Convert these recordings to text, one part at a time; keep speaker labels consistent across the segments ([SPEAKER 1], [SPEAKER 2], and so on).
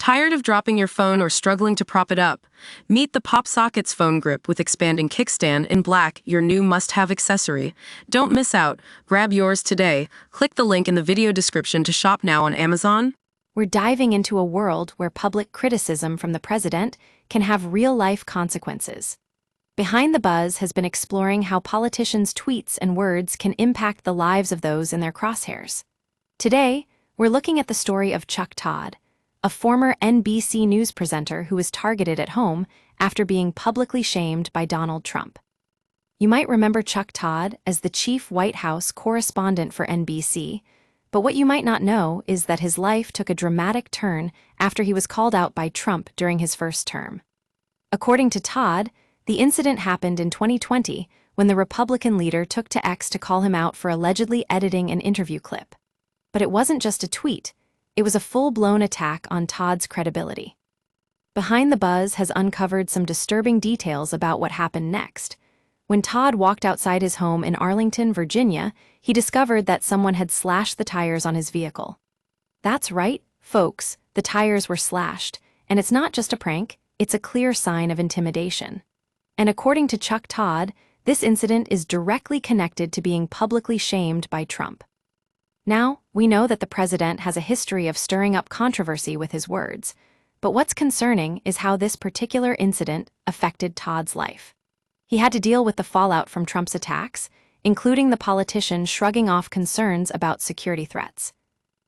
[SPEAKER 1] Tired of dropping your phone or struggling to prop it up? Meet the PopSockets phone grip with expanding kickstand in black, your new must-have accessory. Don't miss out. Grab yours today. Click the link in the video description to shop now on Amazon.
[SPEAKER 2] We're diving into a world where public criticism from the president can have real-life consequences. Behind the Buzz has been exploring how politicians' tweets and words can impact the lives of those in their crosshairs. Today, we're looking at the story of Chuck Todd, a former NBC News presenter who was targeted at home after being publicly shamed by Donald Trump. You might remember Chuck Todd as the chief White House correspondent for NBC, but what you might not know is that his life took a dramatic turn after he was called out by Trump during his first term. According to Todd, the incident happened in 2020 when the Republican leader took to X to call him out for allegedly editing an interview clip. But it wasn't just a tweet, it was a full-blown attack on Todd's credibility. Behind the Buzz has uncovered some disturbing details about what happened next. When Todd walked outside his home in Arlington, Virginia, he discovered that someone had slashed the tires on his vehicle. That's right, folks, the tires were slashed, and it's not just a prank, it's a clear sign of intimidation. And according to Chuck Todd, this incident is directly connected to being publicly shamed by Trump. Now, we know that the president has a history of stirring up controversy with his words, but what's concerning is how this particular incident affected Todd's life. He had to deal with the fallout from Trump's attacks, including the politician shrugging off concerns about security threats.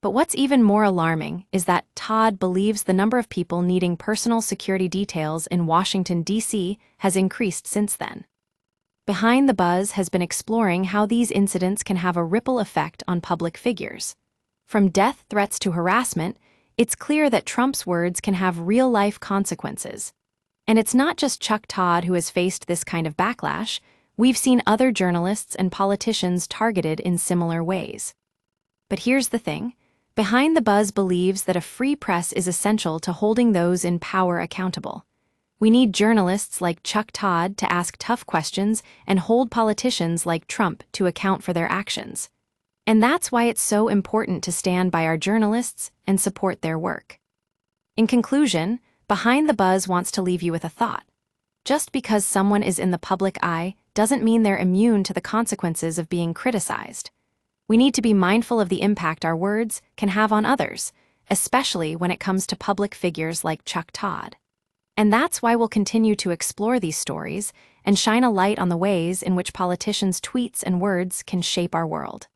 [SPEAKER 2] But what's even more alarming is that Todd believes the number of people needing personal security details in Washington, D.C. has increased since then. Behind the Buzz has been exploring how these incidents can have a ripple effect on public figures. From death threats to harassment, it's clear that Trump's words can have real-life consequences. And it's not just Chuck Todd who has faced this kind of backlash. We've seen other journalists and politicians targeted in similar ways. But here's the thing. Behind the Buzz believes that a free press is essential to holding those in power accountable. We need journalists like Chuck Todd to ask tough questions and hold politicians like Trump to account for their actions. And that's why it's so important to stand by our journalists and support their work. In conclusion, Behind the Buzz wants to leave you with a thought. Just because someone is in the public eye doesn't mean they're immune to the consequences of being criticized. We need to be mindful of the impact our words can have on others, especially when it comes to public figures like Chuck Todd. And that's why we'll continue to explore these stories and shine a light on the ways in which politicians' tweets and words can shape our world.